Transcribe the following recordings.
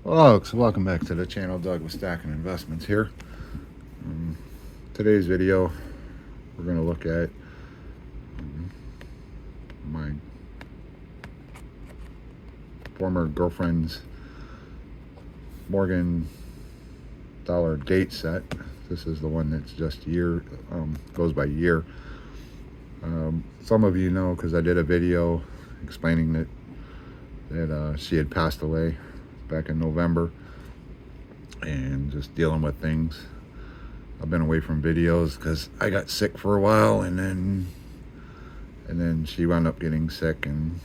Well, folks, welcome back to the channel. Doug with Stacking Investments here. Um, Today's video, we're going to look at my former girlfriend's Morgan dollar date set. This is the one that's just goes by year. Some of you know because I did a video explaining that she had passed away back in November, and just dealing with things. I've been away from videos because I got sick for a while, and then she wound up getting sick, and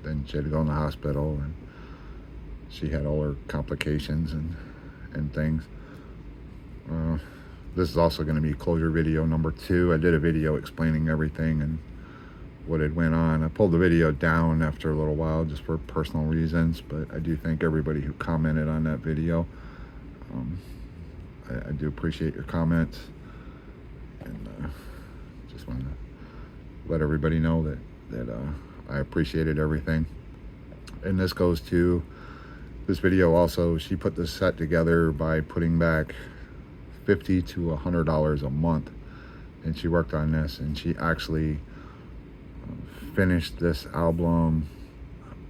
then she had to go in the hospital, and she had all her complications and things. This is also going to be closure video number 2. I did a video explaining everything and what had went on. I pulled the video down after a little while just for personal reasons, but I do thank everybody who commented on that video. I do appreciate your comments, and just want to let everybody know that I appreciated everything. And this goes to this video also. She put this set together by putting back $50 to $100 a month, and she worked on this, and she actually finished this album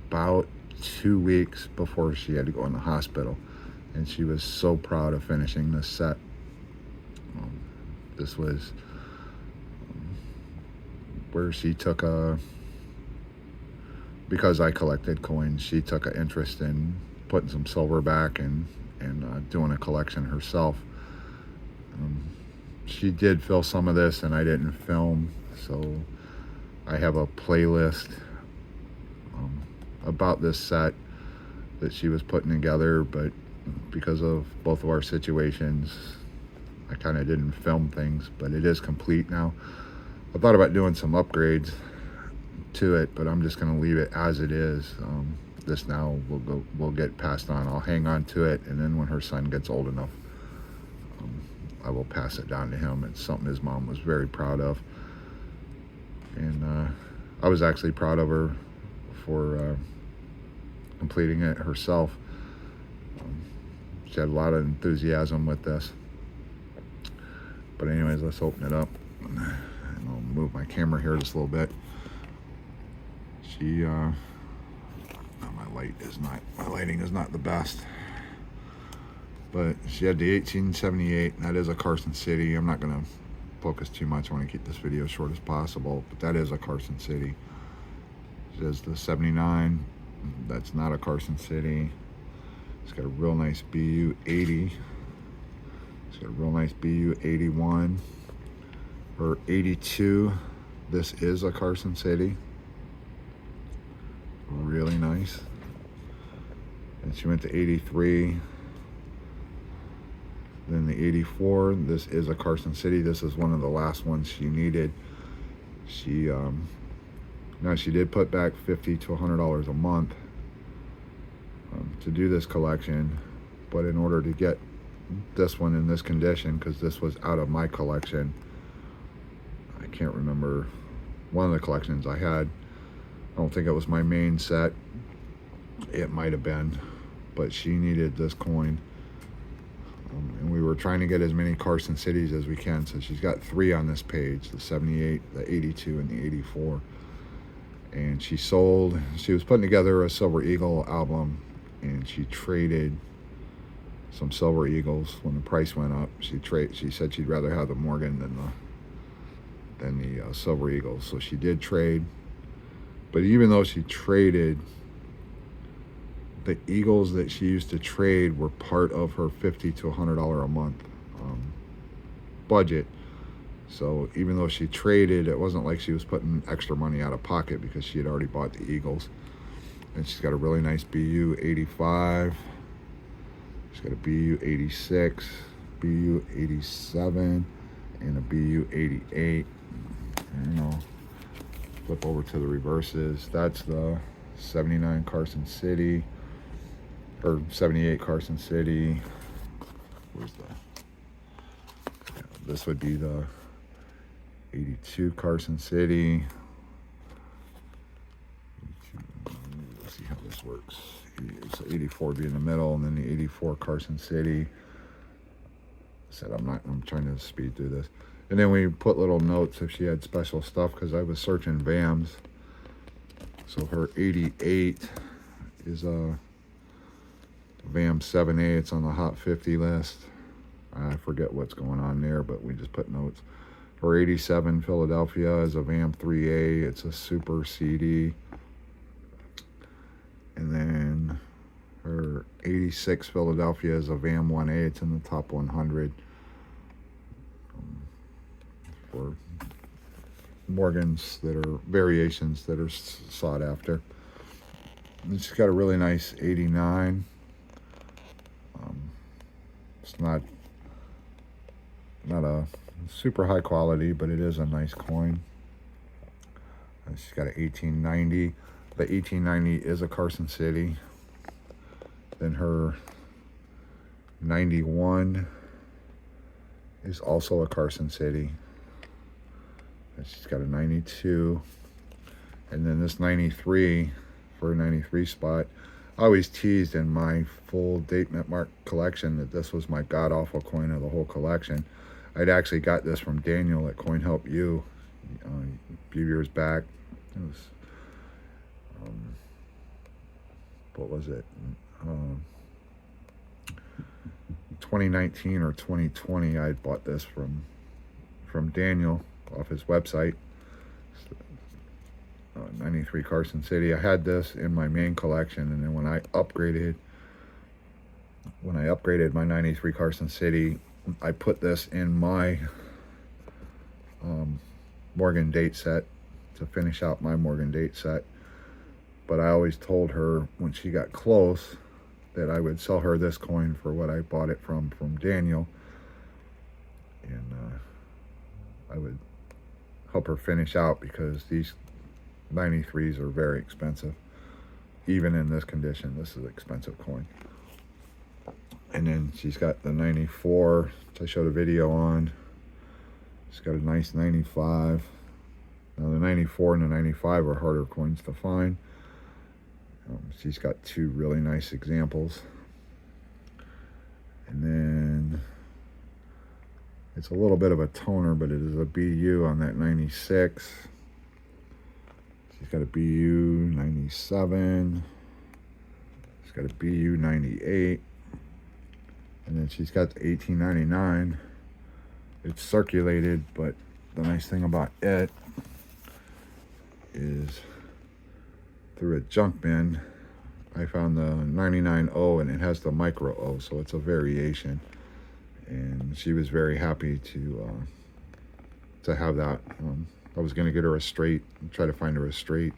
about 2 weeks before she had to go in the hospital, and she was so proud of finishing this set. This was where she took because I collected coins, she took an interest in putting some silver back and doing a collection herself. She did fill some of this, and I didn't film, so I have a playlist about this set that she was putting together, but because of both of our situations, I kind of didn't film things, but it is complete now. I thought about doing some upgrades to it, but I'm just going to leave it as it is. This now will get passed on. I'll hang on to it, and then when her son gets old enough, I will pass it down to him. It's something his mom was very proud of, and I was actually proud of her for completing it herself. She had a lot of enthusiasm with this. But anyways, let's open it up, and I'll move my camera here just a little bit. My lighting is not the best, but she had the 1878, and that is a Carson City. I'm not going to focus too much. I want to keep this video as short as possible, but that is a Carson City. She has the 79. That's not a Carson City. It's got a real nice BU 80. It's got a real nice BU 81. Her 82. This is a Carson City. Really nice. And she went to 83. Then the 84. This is a Carson City. This is one of the last ones she needed. Now she did put back $50 to $100 a month to do this collection, but in order to get this one in this condition, because this was out of my collection, I can't remember, one of the collections I had, I don't think it was my main set, it might have been, but she needed this coin, and we were trying to get as many Carson Cities as we can. So she's got 3 on this page, the 78, the 82, and the 84. And she was putting together a Silver Eagle album, and she traded some Silver Eagles when the price went up. She said she'd rather have the Morgan than the Silver Eagles. So she did trade. But even though she traded, the Eagles that she used to trade were part of her $50 to $100 a month budget. So even though she traded, it wasn't like she was putting extra money out of pocket, because she had already bought the Eagles. And she's got a really nice BU 85. She's got a BU 86, BU 87, and a BU 88. And flip over to the reverses. That's the 79 Carson City, or 78 Carson City. Where's this would be the 82 Carson City. Let's see how this works. So 84 would be in the middle, and then the 84 Carson City. I'm trying to speed through this. And then we put little notes if she had special stuff, because I was searching VAMs. So her 88 is a VAM 7A. It's on the Hot 50 list. I forget what's going on there, but we just put notes. Her 87 Philadelphia is a VAM 3A. It's a super CD. And then her 86 Philadelphia is a VAM 1A. It's in the top 100 for Morgans that are variations that are sought after. And she's got a really nice 89. It's not a super high quality, but it is a nice coin. She's got an 1890. The 1890 is a Carson City. Then her 91 is also a Carson City. And she's got a 92. And then this 93 for a 93 spot. I always teased in my full date mint mark collection that this was my god-awful coin of the whole collection. I'd actually got this from Daniel at Coin Help You a few years back. It was, what was it? 2019 or 2020. I bought this from Daniel off his website. 93 Carson City. I had this in my main collection, and then when I upgraded my 93 Carson City, I put this in my Morgan date set to finish out my Morgan date set. But I always told her when she got close that I would sell her this coin for what I bought it from Daniel, and I would help her finish out, because these 93s are very expensive. Even in this condition, this is an expensive coin. And then she's got the 94, which I showed a video on. She's got a nice 95. Now the 94 and the 95 are harder coins to find. She's got two really nice examples. And then it's a little bit of a toner, but it is a BU on that 96. She's got a BU 97. She's got a BU 98. And then she's got the 1899. It's circulated, but the nice thing about it is through a junk bin, I found the 99O, and it has the micro O, so it's a variation. And she was very happy to have that. I was going to get her a straight, try to find her a straight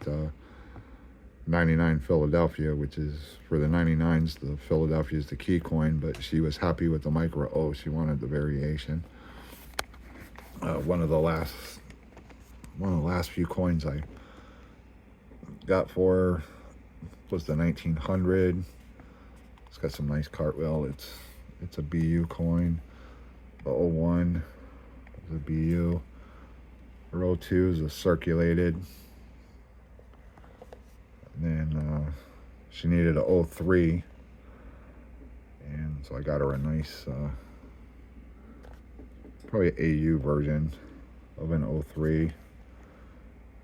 99 Philadelphia, which is for the 99s. The Philadelphia is the key coin, but she was happy with the micro O. She wanted the variation. One of the last few coins I got for her was the 1900. It's got some nice cartwheel. It's a BU coin. The 01 is a BU. Her 02 is a circulated. And then she needed a 03, and so I got her a nice probably an AU version of an 03.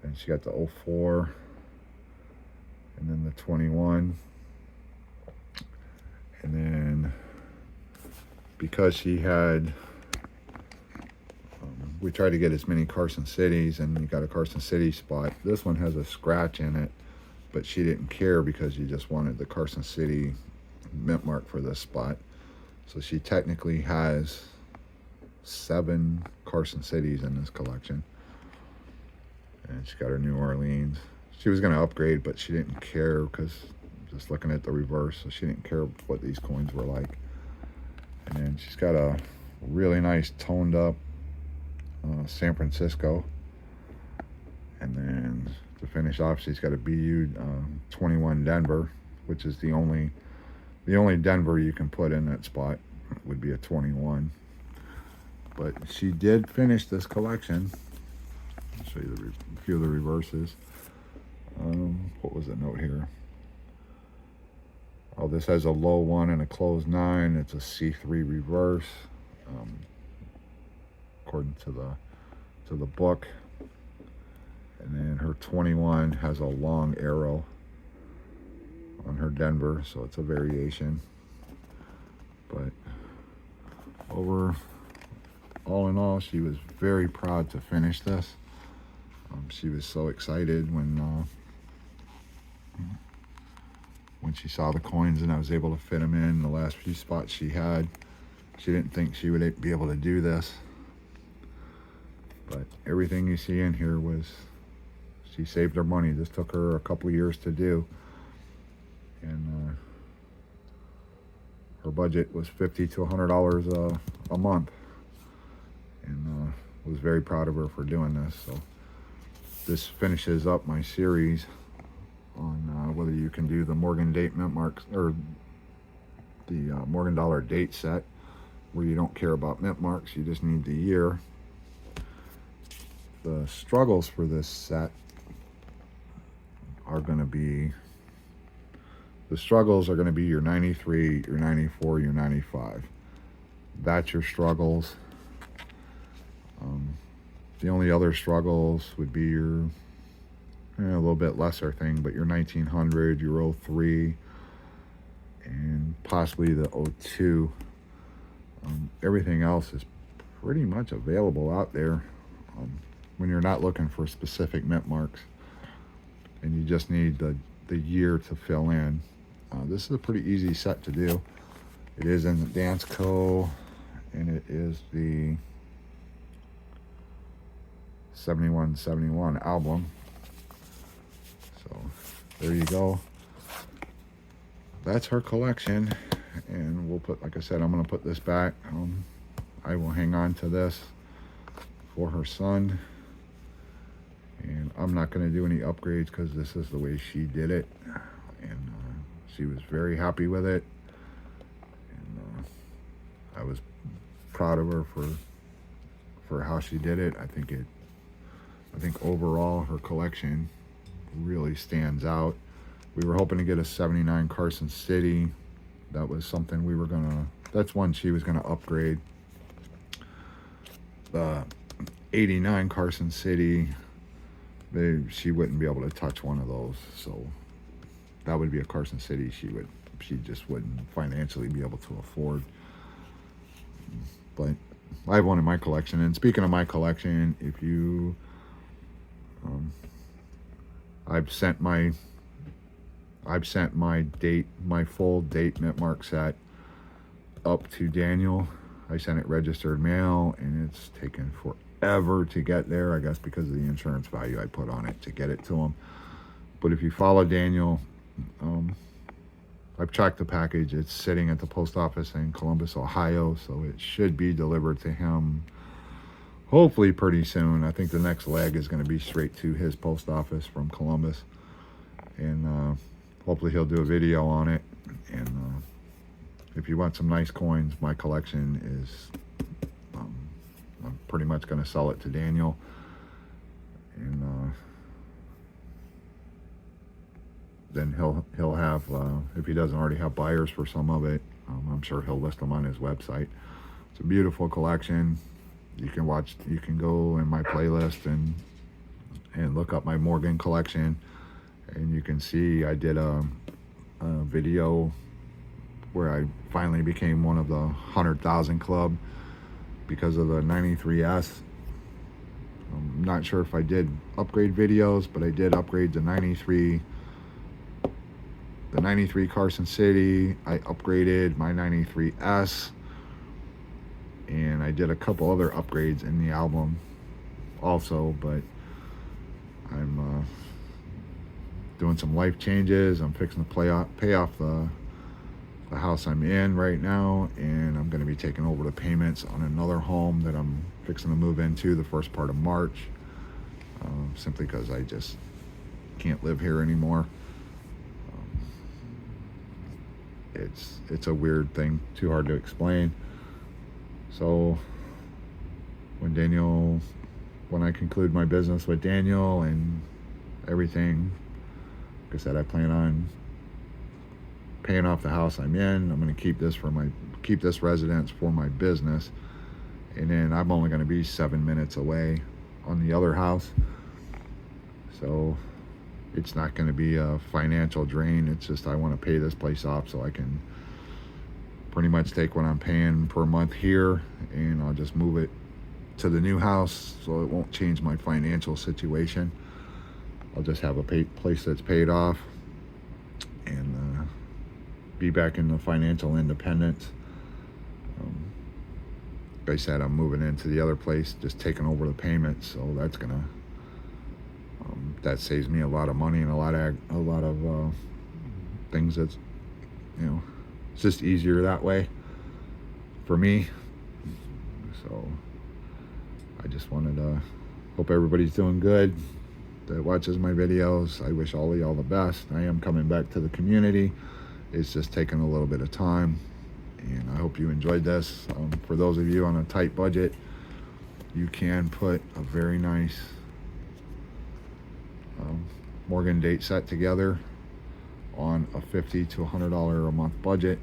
And she got the 04, and then the 21. And then because she had, we tried to get as many Carson Cities, and you got a Carson City spot. This one has a scratch in it, but she didn't care because she just wanted the Carson City mint mark for this spot. So she technically has 7 Carson Cities in this collection. And she got her New Orleans. She was going to upgrade, but she didn't care, because just looking at the reverse, so she didn't care what these coins were like. And then she's got a really nice toned up San Francisco. And then to finish off, she's got a BU 21 Denver, which is the only Denver you can put in that spot would be a 21. But she did finish this collection. I'll show you a few of the reverses. What was the note here? Oh, this has a low 1 and a closed 9. It's a C3 reverse, um, according to the book. And then her 21 has a long arrow on her Denver, so it's a variation. But all in all, she was very proud to finish this. She was so excited when she saw the coins and I was able to fit them in the last few spots she had. She didn't think she would be able to do this. But everything you see in here she saved her money. This took her a couple years to do. And her budget was $50 to $100 a month. And was very proud of her for doing this. So this finishes up my series on whether you can do the Morgan date mint marks or the Morgan dollar date set, where you don't care about mint marks, you just need the year. The struggles for this set are going to be your 93, your 94, your 95. That's your struggles. The only other struggles would be your a little bit lesser thing, but your 1900, your 03, and possibly the 02. Everything else is pretty much available out there when you're not looking for specific mint marks and you just need the year to fill in. This is a pretty easy set to do. It is in the Dansko, and it is the 7171 album. So there you go. That's her collection, and we'll put, like I said, I'm going to put this back. I will hang on to this for her son, and I'm not going to do any upgrades because this is the way she did it, and she was very happy with it, and I was proud of her for how she did it. I think overall her collection really stands out. We were hoping to get a 79 Carson City. That was something that's one she was gonna upgrade. The 89 Carson City, she wouldn't be able to touch one of those. So that would be a Carson City she just wouldn't financially be able to afford. But I have one in my collection. And speaking of my collection, if you I've sent my full date mint mark set up to Daniel. I sent it registered mail, and it's taken forever to get there, I guess because of the insurance value I put on it to get it to him. But if you follow Daniel, I've tracked the package. It's sitting at the post office in Columbus, Ohio, so it should be delivered to him hopefully pretty soon. I think the next leg is going to be straight to his post office from Columbus, and hopefully he'll do a video on it. And if you want some nice coins, my collection is I'm pretty much going to sell it to Daniel, and then he'll have, if he doesn't already have buyers for some of it, I'm sure he'll list them on his website. It's a beautiful collection. You can go in my playlist and look up my Morgan collection, and you can see I did a video where I finally became one of the 100,000 club because of the 93S. I'm not sure if I did upgrade videos, but I did upgrade the 93 Carson City. I upgraded my 93S, and I did a couple other upgrades in the album also, but I'm doing some life changes. I'm fixing to pay off the house I'm in right now, and I'm going to be taking over the payments on another home that I'm fixing to move into the first part of March, simply because I just can't live here anymore. It's a weird thing, too hard to explain. So when I conclude my business with Daniel and everything, like I said, I plan on paying off the house I'm in. I'm going to keep this residence for my business, and then I'm only going to be 7 minutes away on the other house, so it's not going to be a financial drain. It's just I want to pay this place off so I can pretty much take what I'm paying per month here, and I'll just move it to the new house, so it won't change my financial situation. I'll just have a place that's paid off, and be back in the financial independence. Like I said, I'm moving into the other place, just taking over the payments, so that's gonna that saves me a lot of money and a lot of things. That's, it's just easier that way for me. So I just wanted to hope everybody's doing good that watches my videos. I wish all of y'all the best. I am coming back to the community. It's just taking a little bit of time, and I hope you enjoyed this. For those of you on a tight budget, you can put a very nice Morgan date set together on a $50 to $100 a month budget.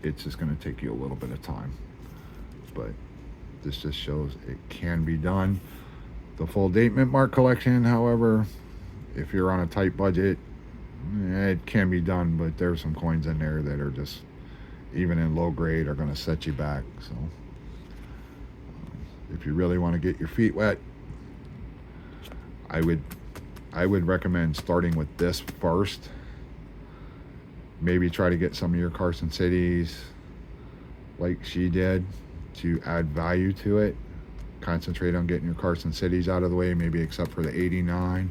It's just going to take you a little bit of time, but this just shows it can be done. The full date mint mark collection, however, if you're on a tight budget, it can be done, but there's some coins in there that are just, even in low grade, are going to set you back. So if you really want to get your feet wet, I would recommend starting with this first. Maybe try to get some of your Carson Cities like she did to add value to it. Concentrate on getting your Carson Cities out of the way, maybe except for the 89.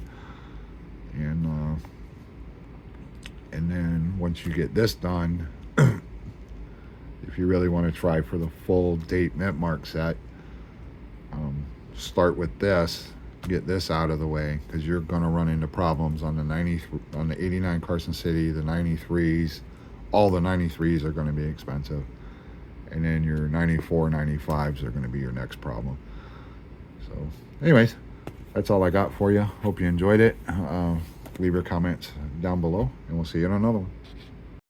And then once you get this done, if you really want to try for the full date mint mark set, start with this. Get this out of the way, because you're going to run into problems on the 89 Carson City, the 93s. All the 93s are going to be expensive, and then your 94, 95s are going to be your next problem. So anyways, that's all I got for you. Hope you enjoyed it. Leave your comments down below, and we'll see you in another one.